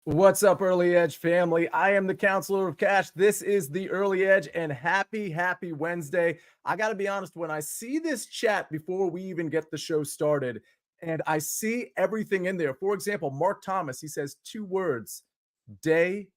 What's up, Early Edge family? I am the Counselor of Cash. This is the Early Edge, and happy Wednesday. I got to be honest, when I see this chat before we even get the show started, and I see everything in there. For example, Mark Thomas, he says 2 words, day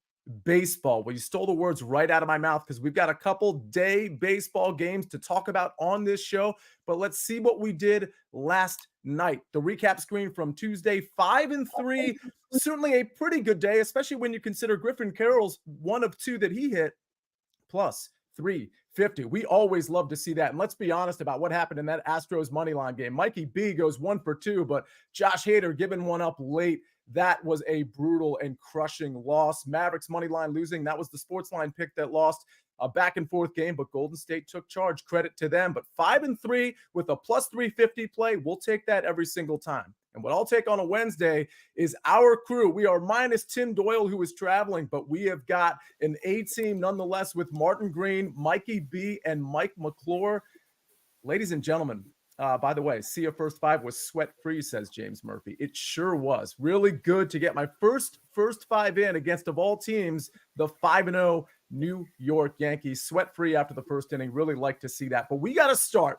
baseball. Well, you stole the words right out of my mouth because we've got a couple day baseball games to talk about on this show. But let's see what we did last night. The recap screen from Tuesday, 5-3. Certainly a pretty good day, especially when you consider Griffin Carroll's 1 of 2 that he hit, plus 350. We always love to see that. And let's be honest about what happened in that Astros money line game. Mikey B goes 1 for 2, but Josh Hader giving one up late. That was a brutal and crushing loss. Mavericks money line losing. That was the SportsLine pick that lost. A back and forth game, but Golden State took charge. Credit to them. But 5-3 with a plus 350 play, we'll take that every single time. And what I'll take on a Wednesday is our crew. We are minus Tim Doyle, who is traveling, but we have got an A team nonetheless with Martin Green, Mikey B, and Mike McClure. Ladies and gentlemen, by the way, Sia first 5 was sweat-free, says James Murphy. It sure was. Really good to get my first 5 in against, of all teams, the 5-0 New York Yankees. Sweat-free after the first inning. Really like to see that. But we got to start,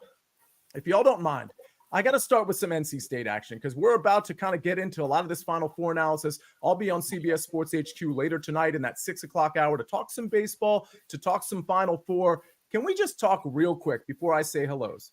if y'all don't mind, I got to start with some NC State action because we're about to kind of get into a lot of this Final Four analysis. I'll be on CBS Sports HQ later tonight in that 6 o'clock hour to talk some baseball, to talk some Final Four. Can we just talk real quick before I say hellos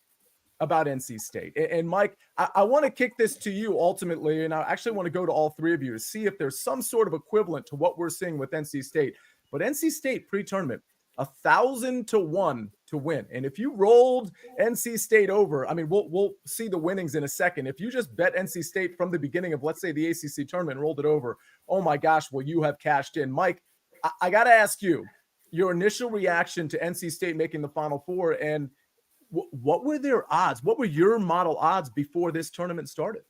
about NC State? And Mike, I want to kick this to you ultimately, and I actually want to go to all 3 of you to see if there's some sort of equivalent to what we're seeing with NC State. But NC State pre-tournament, 1,000 to 1 to win. And if you rolled NC State over, I mean, we'll see the winnings in a second. If you just bet NC State from the beginning of, let's say, the ACC tournament and rolled it over, oh my gosh, well, you have cashed in. Mike, I got to ask you, your initial reaction to NC State making the Final Four, and what were their odds? What were your model odds before this tournament started?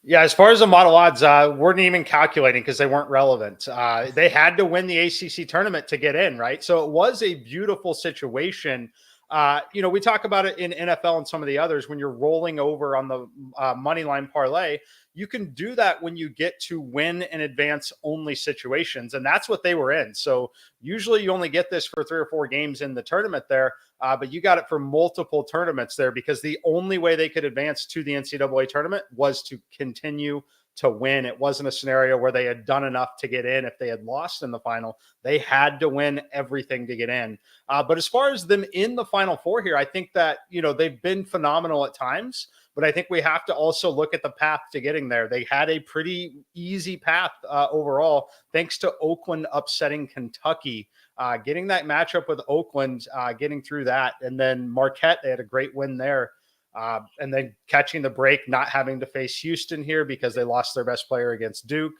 Yeah, as far as the model odds, weren't even calculating because they weren't relevant. They had to win the ACC tournament to get in, right? So it was a beautiful situation. We talk about it in NFL and some of the others when you're rolling over on the money line parlay. You can do that when you get to win and advance only situations, and that's what they were in. So usually you only get this for 3 or 4 games in the tournament there, but you got it for multiple tournaments there because the only way they could advance to the NCAA tournament was to continue to win. It wasn't a scenario where they had done enough to get in. If they had lost in the final, they had to win everything to get in. But as far as them in the Final Four here, I think that, they've been phenomenal at times, but I think we have to also look at the path to getting there. They had a pretty easy path overall, thanks to Oakland upsetting Kentucky, getting that matchup with Oakland, getting through that. And then Marquette, they had a great win there. And then catching the break, not having to face Houston here because they lost their best player against Duke.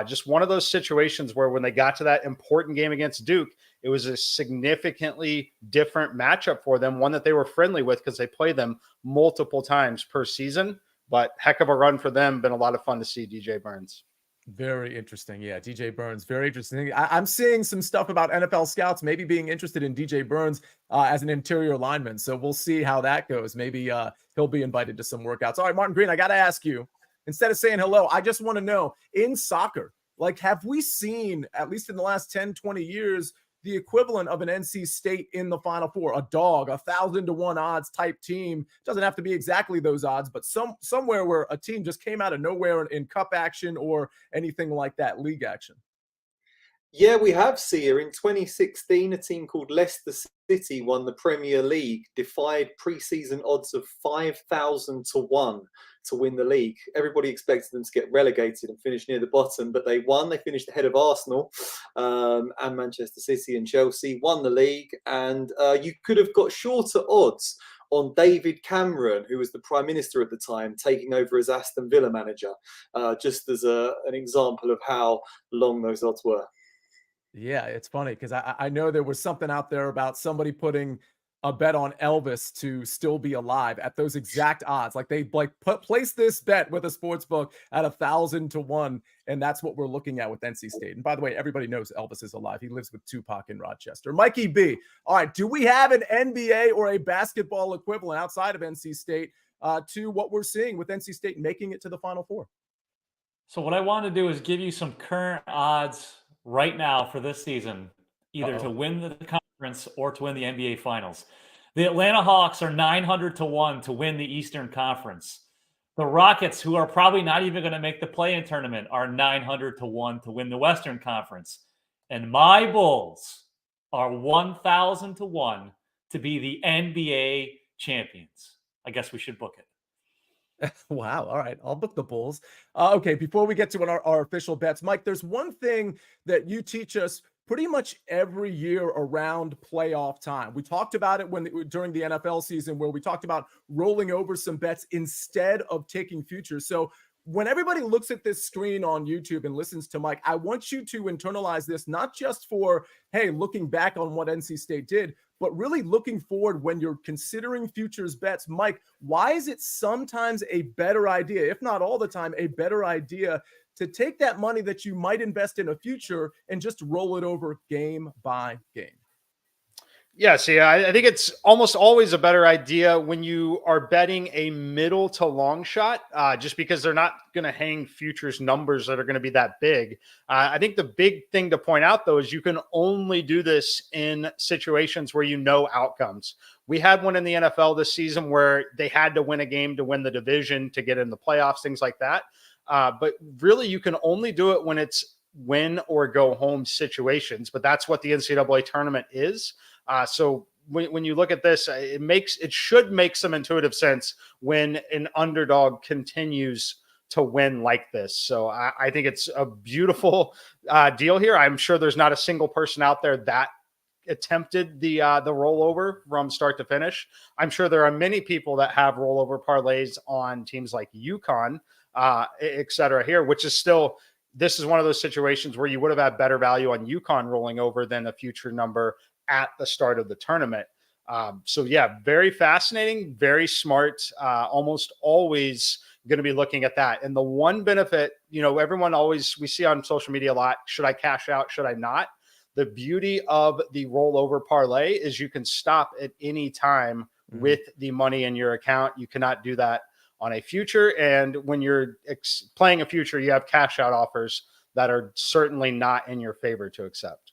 Just one of those situations where when they got to that important game against Duke, it was a significantly different matchup for them, one that they were friendly with because they play them multiple times per season. But heck of a run for them. Been a lot of fun to see DJ Burns. Very interesting. Yeah, DJ Burns, very interesting. I'm seeing some stuff about NFL scouts maybe being interested in DJ Burns as an interior lineman. So we'll see how that goes. Maybe he'll be invited to some workouts. All right, Martin Green, I got to ask you, instead of saying hello, I just want to know, in soccer, like, have we seen, at least in the last 10, 20 years, the equivalent of an NC State in the Final Four, a dog, 1,000 to 1 odds type team? Doesn't have to be exactly those odds, but somewhere where a team just came out of nowhere in cup action or anything like that, league action. Yeah, we have, Sia. In 2016, a team called Leicester City won the Premier League, defied preseason odds of 5,000 to 1 to win the league. Everybody expected them to get relegated and finish near the bottom, but they won. They finished ahead of Arsenal and Manchester City and Chelsea, won the league, and you could have got shorter odds on David Cameron, who was the Prime Minister at the time, taking over as Aston Villa manager, just as an example of how long those odds were. Yeah, it's funny because I know there was something out there about somebody putting a bet on Elvis to still be alive at those exact odds. Like they place this bet with a sports book at 1,000 to 1, and that's what we're looking at with NC State. And by the way, everybody knows Elvis is alive. He lives with Tupac in Rochester. Mikey B. All right, do we have an NBA or a basketball equivalent outside of NC State to what we're seeing with NC State making it to the Final Four? So what I want to do is give you some current odds right now for this season, either to Uh-oh. win the conference or to win the NBA Finals. The Atlanta Hawks are 900 to 1 to win the Eastern Conference. The Rockets, who are probably not even going to make the play-in tournament, are 900 to 1 to win the Western Conference. And my Bulls are 1,000 to 1 to be the NBA champions. I guess we should book it. Wow. All right. I'll book the Bulls. Okay. Before we get to our official bets, Mike, there's one thing that you teach us pretty much every year around playoff time. We talked about it during the NFL season, where we talked about rolling over some bets instead of taking futures. So when everybody looks at this screen on YouTube and listens to Mike, I want you to internalize this, not just for, hey, looking back on what NC State did, but really looking forward when you're considering futures bets. Mike, why is it sometimes a better idea, if not all the time, a better idea to take that money that you might invest in a future and just roll it over game by game? Yes, yeah, I think it's almost always a better idea when you are betting a middle to long shot, just because they're not going to hang futures numbers that are going to be that big. I think the big thing to point out, though, is you can only do this in situations where you know outcomes. We had one in the NFL this season where they had to win a game to win the division to get in the playoffs, things like that. But really, you can only do it when it's win or go home situations. But that's what the NCAA tournament is. So when you look at this, it should make some intuitive sense when an underdog continues to win like this. So I think it's a beautiful deal here. I'm sure there's not a single person out there that attempted the rollover from start to finish. I'm sure there are many people that have rollover parlays on teams like UConn, et cetera here, which is still, this is one of those situations where you would have had better value on UConn rolling over than a future number at the start of the tournament. So yeah, very fascinating, very smart, almost always going to be looking at that. And the one benefit, everyone always, we see on social media a lot, should I cash out? Should I not? The beauty of the rollover parlay is you can stop at any time with the money in your account. You cannot do that on a future. And when you're playing a future, you have cash out offers that are certainly not in your favor to accept.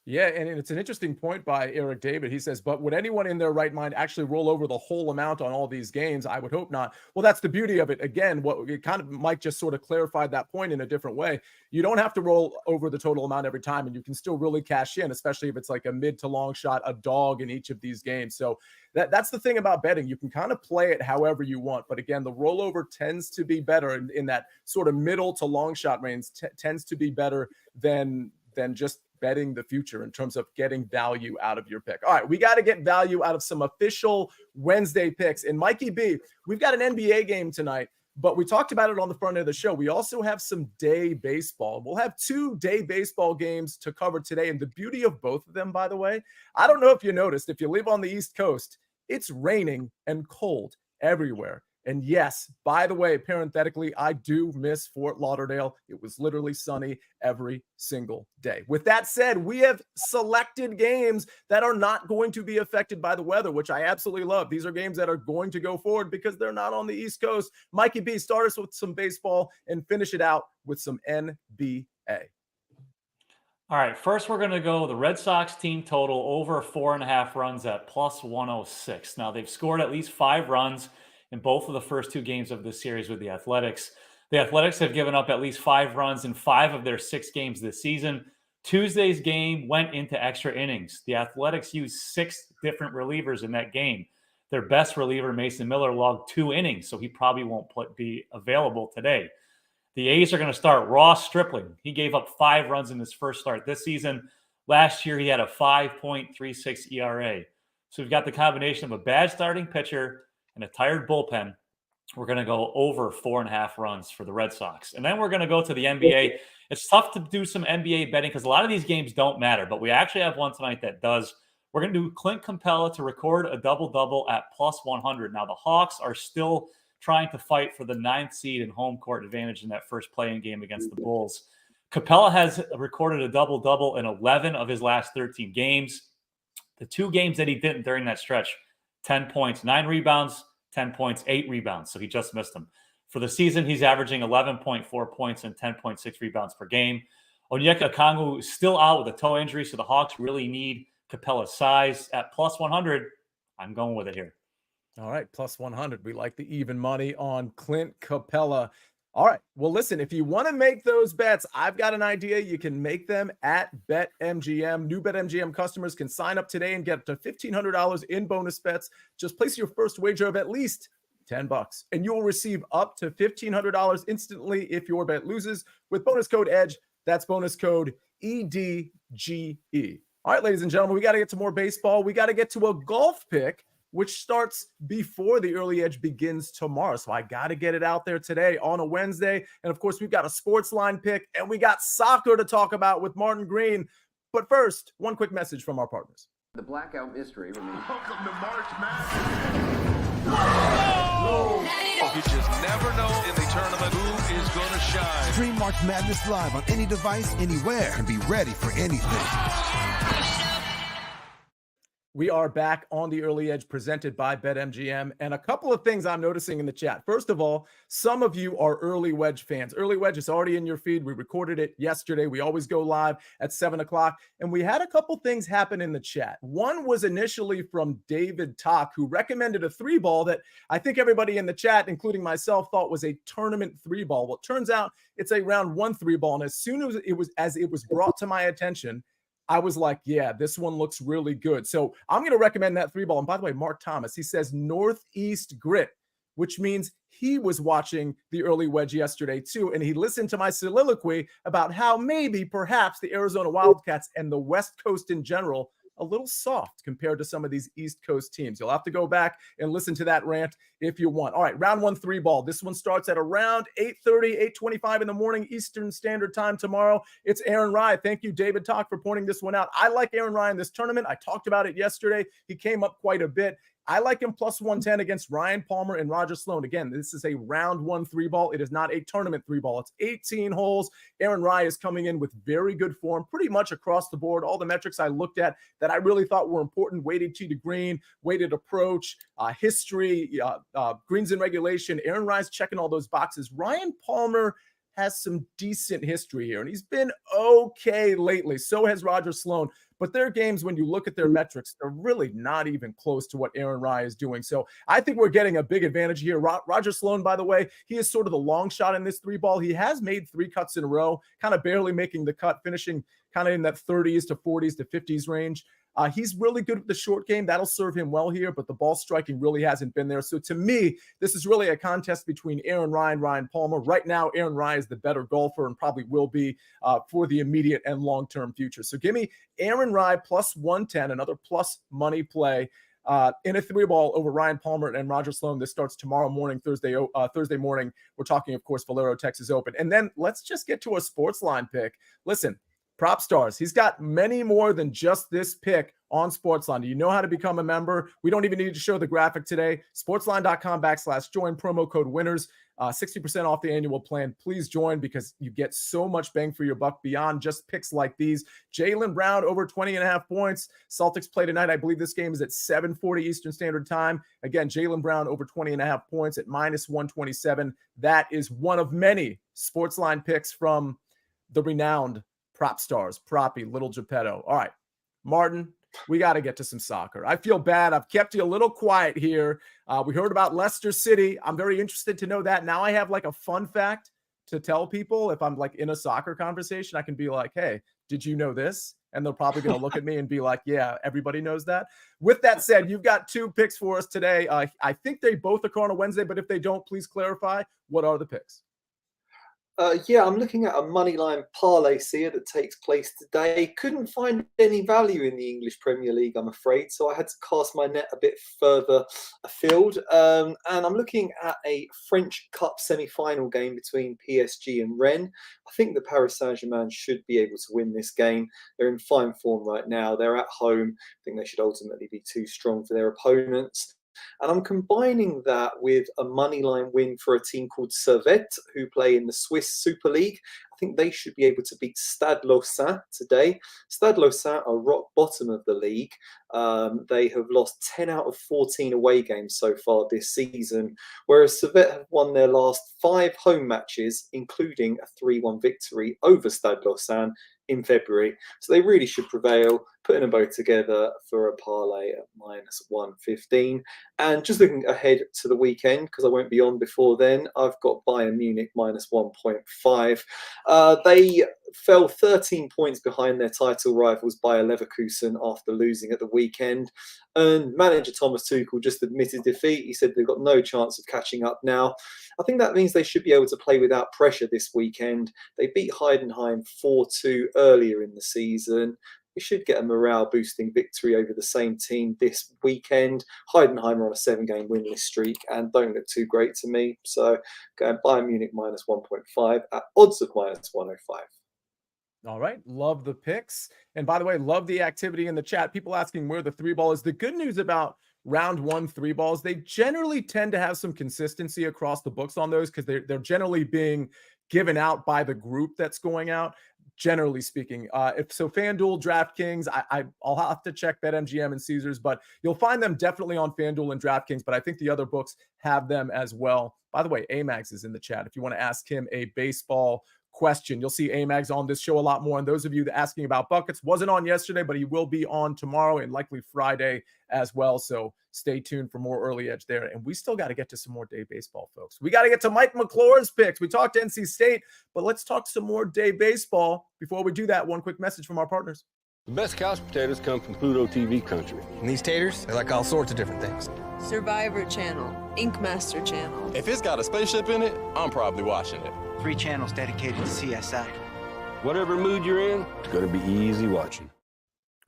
Yeah, and it's an interesting point by Eric David. He says, but would anyone in their right mind actually roll over the whole amount on all these games? I would hope not. Well, that's the beauty of it. Again, Mike just sort of clarified that point in a different way. You don't have to roll over the total amount every time, and you can still really cash in, especially if it's like a mid to long shot, a dog in each of these games. So that's the thing about betting. You can kind of play it however you want. But again, the rollover tends to be better in that sort of middle to long shot range, tends to be better than just betting the future in terms of getting value out of your pick. All right, we got to get value out of some official Wednesday picks. And Mikey B, we've got an NBA game tonight, but we talked about it on the front end of the show. We also have some day baseball. We'll have 2 day baseball games to cover today. And the beauty of both of them, by the way, I don't know if you noticed, if you live on the East Coast, it's raining and cold everywhere. And yes, by the way, parenthetically, I do miss Fort Lauderdale. It was literally sunny every single day. With that said, we have selected games that are not going to be affected by the weather, which I absolutely love. These are games that are going to go forward because they're not on the East Coast. Mikey B, start us with some baseball and finish it out with some NBA. All right, first we're going to go the Red Sox team total over 4.5 runs at plus 106. Now, they've scored at least 5 runs in both of the first 2 games of this series with the Athletics. The Athletics have given up at least 5 runs in 5 of their 6 games this season. Tuesday's game went into extra innings. The Athletics used 6 different relievers in that game. Their best reliever, Mason Miller, logged 2 innings, so he probably won't be available today. The A's are going to start Ross Stripling. He gave up 5 runs in his first start this season. Last year, he had a 5.36 ERA. So we've got the combination of a bad starting pitcher and a tired bullpen. We're going to go over 4.5 runs for the Red Sox. And then we're going to go to the NBA. It's tough to do some NBA betting because a lot of these games don't matter, but we actually have one tonight that does. We're going to do Clint Capella to record a double-double at plus 100. Now, the Hawks are still trying to fight for the 9th seed and home court advantage in that first play-in game against the Bulls. Capella has recorded a double-double in 11 of his last 13 games. The 2 games that he didn't during that stretch, 10 points, 9 rebounds, 10 points, 8 rebounds. So he just missed them. For the season, he's averaging 11.4 points and 10.6 rebounds per game. Onyeka Okongwu is still out with a toe injury, so the Hawks really need Capella's size. At plus 100, I'm going with it here. All right, plus 100. We like the even money on Clint Capella. All right, well, listen, if you want to make those bets, I've got an idea. You can make them at BetMGM. New BetMGM customers can sign up today and get up to $1,500 in bonus bets. Just place your first wager of at least $10, and you will receive up to $1,500 instantly if your bet loses with bonus code EDGE. That's bonus code EDGE. All right, ladies and gentlemen, we got to get to more baseball. We got to get to a golf pick, which starts before the early edge begins tomorrow. So I got to get it out there today on a Wednesday. And of course, we've got a sports line pick and we got soccer to talk about with Martin Green. But first, one quick message from our partners. The blackout mystery remains. Welcome to March Madness. Whoa! You just never know in the tournament who is going to shine. Stream March Madness live on any device, anywhere, and be ready for anything. We are back on the early edge presented by BetMGM, and a couple of things I'm noticing in the chat. First of all, some of you are early wedge fans. Early wedge is already in your feed. We recorded it yesterday. We always go live at 7 o'clock, and we had a couple things happen in the chat. One was initially from David Tock, who recommended a 3-ball that I think everybody in the chat, including myself, thought was a tournament 3-ball. Well, it turns out it's a round 1 3-ball, and as soon as it was brought to my attention, I was like, yeah, this one looks really good. So I'm going to recommend that 3-ball. And by the way, Mark Thomas, he says Northeast Grit, which means he was watching the early wedge yesterday too. And he listened to my soliloquy about how maybe perhaps the Arizona Wildcats and the West Coast in general a little soft compared to some of these East Coast teams. You'll have to go back and listen to that rant if you want. All right, round 1 3-ball. This one starts at around 8:30, 8:25 in the morning Eastern Standard Time tomorrow. It's Aaron Rye. Thank you, David Tock, for pointing this one out. I like Aaron Rye in this tournament. I talked about it yesterday. He came up quite a bit. I like him plus 110 against Ryan Palmer and Roger Sloan. Again, this is a round 1 3-ball. It is not a tournament 3-ball. It's 18 holes. Aaron Rye is coming in with very good form, pretty much across the board. All the metrics I looked at that I really thought were important: weighted tee to green, weighted approach, history, greens in regulation. Aaron Rye's checking all those boxes. Ryan Palmer has some decent history here, and he's been okay lately. So has Roger Sloan. But their games, when you look at their metrics, they're really not even close to what Aaron Rye is doing. So I think we're getting a big advantage here. Roger Sloan, by the way, he is sort of the long shot in this 3-ball. He has made 3 cuts in a row, kind of barely making the cut, finishing kind of in that 30s to 40s to 50s range. He's really good with the short game. That'll serve him well here, but the ball striking really hasn't been there. So to me, this is really a contest between Aaron Rye and Ryan Palmer. Right now, Aaron Rye is the better golfer and probably will be for the immediate and long-term future. So give me Aaron Rye plus 110, another plus money play in a 3-ball over Ryan Palmer and Roger Sloan. This starts tomorrow morning, Thursday morning. We're talking, of course, Valero, Texas Open. And then let's just get to a sports line pick. Listen, Prop Stars. He's got many more than just this pick on SportsLine. Do you know how to become a member? We don't even need to show the graphic today. Sportsline.com/join, promo code winners, 60% off the annual plan. Please join because you get so much bang for your buck beyond just picks like these. Jaylen Brown over 20.5 points. Celtics play tonight. I believe this game is at 7:40 Eastern Standard Time. Again, Jaylen Brown over 20.5 points at minus 127. That is one of many SportsLine picks from the renowned Prop Stars, Proppy, Little Geppetto. All right, Martin, we got to get to some soccer. I feel bad. I've kept you a little quiet here. We heard about Leicester City. I'm very interested to know that. Now I have like a fun fact to tell people. If I'm like in a soccer conversation, I can be like, hey, did you know this? And they're probably going to look at me and be like, yeah, everybody knows that. With that said, you've got 2 picks for us today. I think they both occur on a Wednesday, but if they don't, please clarify. What are the picks? Yeah, I'm looking at a moneyline parlay, Sia, that takes place today. Couldn't find any value in the English Premier League, I'm afraid, so I had to cast my net a bit further afield. And I'm looking at a French Cup semi-final game between PSG and Rennes. I think the Paris Saint-Germain should be able to win this game. They're in fine form right now. They're at home. I think they should ultimately be too strong for their opponents. And I'm combining that with a moneyline win for a team called Servette, who play in the Swiss Super League. I think they should be able to beat Stade Lausanne today. Stade Lausanne are rock bottom of the league. They have lost 10 out of 14 away games so far this season, whereas Servette have won their last 5 home matches, including a 3-1 victory over Stade Lausanne in February. So they really should prevail, putting them both together for a parlay at -115. And just looking ahead to the weekend, because I won't be on before then, I've got Bayern Munich -1.5. They fell 13 points behind their title rivals Bayer Leverkusen after losing at the weekend. And manager Thomas Tuchel just admitted defeat. He said they've got no chance of catching up now. I think that means they should be able to play without pressure this weekend. They beat Heidenheim 4-2 earlier in the season. We should get a morale-boosting victory over the same team this weekend. Heidenheim are on a 7-game winless streak and don't look too great to me. So going Bayern Munich -1.5 at odds of -105. All right. Love the picks. And by the way, love the activity in the chat. People asking where the 3-ball is. The good news about round 1 3-balls, they generally tend to have some consistency across the books on those because they're generally being given out by the group that's going out, generally speaking. If so, FanDuel, DraftKings, I'll have to check BetMGM and Caesars, but you'll find them definitely on FanDuel and DraftKings, but I think the other books have them as well. By the way, Amags is in the chat. If you want to ask him a baseball question, you'll see Amags on this show a lot more. And those of you that asking about buckets, wasn't on yesterday, but he will be on tomorrow and likely Friday as well. So stay tuned for more early edge there. And we still got to get to some more day baseball, folks. We got to get to Mike McClure's picks. We talked NC State, but let's talk some more day baseball. Before we do that, one quick message from our partners. The best couch potatoes come from Pluto TV country. And these taters, they like all sorts of different things. Survivor Channel, Ink Master Channel. If it's got a spaceship in it, I'm probably watching it. 3 channels dedicated to CSI. Whatever mood you're in, it's going to be easy watching.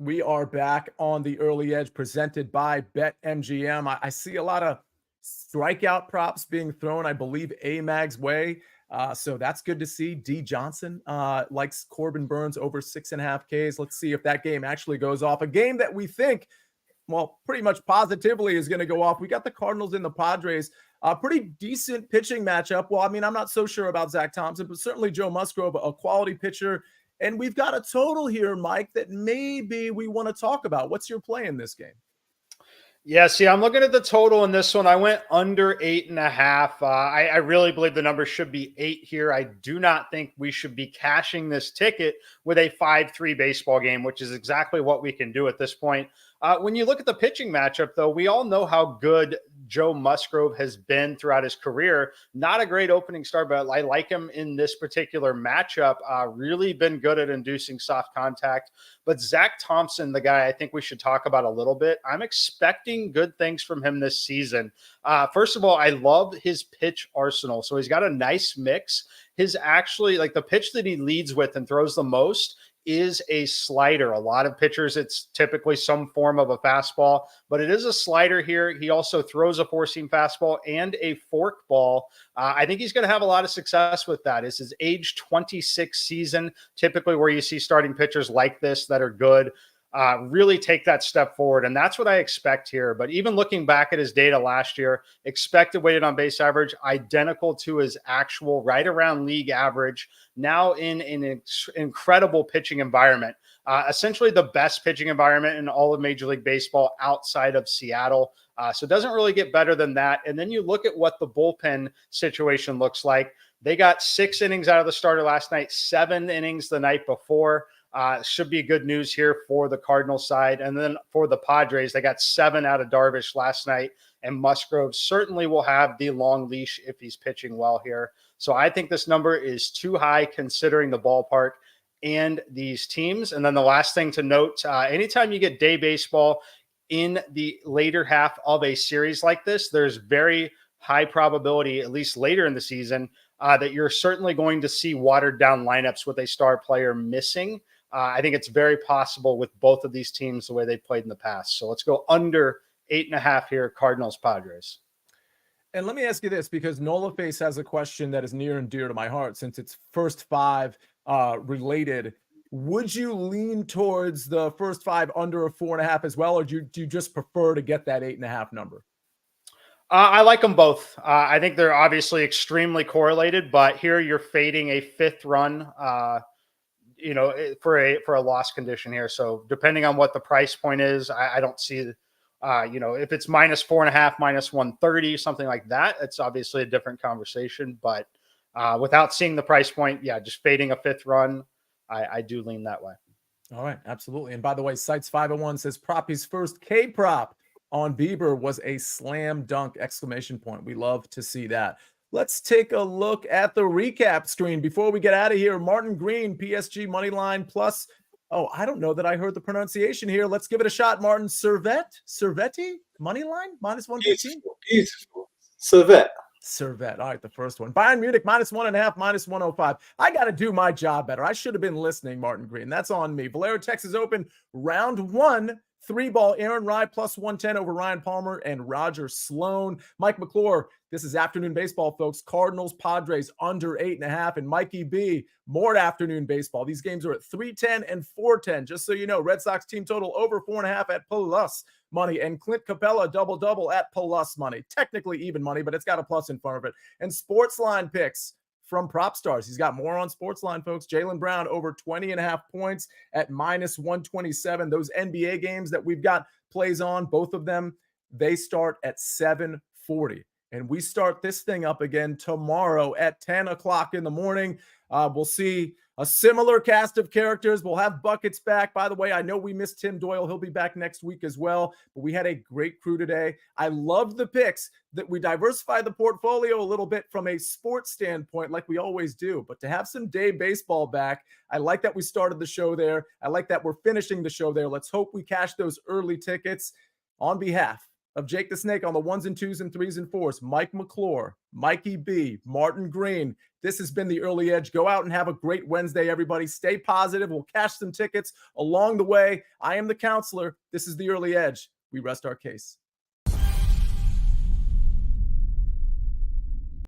We are back on the early edge presented by BetMGM. I see a lot of strikeout props being thrown, I believe, Amag's way. So that's good to see. D. Johnson likes Corbin Burns over 6.5 Ks. Let's see if that game actually goes off. A game that we think, well, pretty much positively is going to go off. We got the Cardinals and the Padres. A pretty decent pitching matchup. Well, I mean, I'm not so sure about Zach Thompson, but certainly Joe Musgrove, a quality pitcher. And we've got a total here, Mike, that maybe we want to talk about. What's your play in this game? Yeah, see, I'm looking at the total in this one. I went under 8.5. I really believe the number should be 8 here. I do not think we should be cashing this ticket with a 5-3 baseball game, which is exactly what we can do at this point. When you look at the pitching matchup, though, we all know how good Joe Musgrove has been throughout his career. Not a great opening start, but I like him in this particular matchup. Really been good at inducing soft contact. But Zach Thompson, the guy I think we should talk about a little bit, I'm expecting good things from him this season. First of all, I love his pitch arsenal. So he's got a nice mix. His actually, like the pitch that he leads with and throws the most is a slider. A lot of pitchers, it's typically some form of a fastball, but it is a slider here. He also throws a four-seam fastball and a fork ball. I think he's going to have a lot of success with that. It's his age 26 season, typically where you see starting pitchers like this that are good. Really take that step forward. And that's what I expect here. But even looking back at his data last year, expected weighted on base average, identical to his actual, right around league average, now in an incredible pitching environment. Essentially the best pitching environment in all of Major League Baseball outside of Seattle. So it doesn't really get better than that. And then you look at what the bullpen situation looks like. They got 6 innings out of the starter last night, 7 innings the night before. Should be good news here for the Cardinals side. And then for the Padres, they got 7 out of Darvish last night. And Musgrove certainly will have the long leash if he's pitching well here. So I think this number is too high considering the ballpark and these teams. And then the last thing to note, anytime you get day baseball in the later half of a series like this, there's very high probability, at least later in the season, that you're certainly going to see watered down lineups with a star player missing. I think it's very possible with both of these teams the way they played in the past. So let's go under 8.5 here, Cardinals Padres. And let me ask you this, because Nola Face has a question that is near and dear to my heart since it's first 5 related. Would you lean towards the first 5 under a 4.5 as well, or do you just prefer to get that 8.5 number? I like them both. I think they're obviously extremely correlated, but here you're fading a fifth run, for a loss condition here. So depending on what the price point is, I don't see, if it's -4.5, -130, something like that, it's obviously a different conversation. But without seeing the price point, yeah, just fading a fifth run, I do lean that way. All right, absolutely. And by the way, Sites 501 says Proppy's first K prop on Bieber was a slam dunk! Exclamation point. We love to see that. Let's take a look at the recap screen before we get out of here. Martin Green, PSG money line plus. Oh, I don't know that I heard the pronunciation here. Let's give it a shot, Martin. Servetti money line -115. Beautiful. Servette. Servette. All right, the first one. Bayern Munich -1.5, -105. I got to do my job better. I should have been listening, Martin Green. That's on me. Valero, Texas Open, round 1. 3-ball, Aaron Rai +110 over Ryan Palmer and Roger Sloan. Mike McClure, this is afternoon baseball, folks. Cardinals, Padres under 8.5. And Mikey B, more afternoon baseball. These games are at 310 and 410. Just so you know, Red Sox team total over 4.5 at plus money. And Clint Capella, double at plus money. Technically even money, but it's got a plus in front of it. And SportsLine picks from Prop Stars. He's got more on SportsLine, folks. Jaylen Brown over 20.5 points at -127. Those NBA games that we've got plays on, both of them, they start at 7:40. And we start this thing up again tomorrow at 10 o'clock in the morning. We'll see a similar cast of characters. We'll have Buckets back. By the way, I know we missed Tim Doyle. He'll be back next week as well. But we had a great crew today. I loved the picks that we diversified the portfolio a little bit from a sports standpoint like we always do. But to have some day baseball back, I like that we started the show there. I like that we're finishing the show there. Let's hope we cash those early tickets. On behalf of Jake the Snake on the 1s and 2s and 3s and 4s, Mike McClure, Mikey B, Martin Green. This has been the Early Edge. Go out and have a great Wednesday, everybody. Stay positive. We'll cash some tickets along the way. I am the counselor. This is the Early Edge. We rest our case.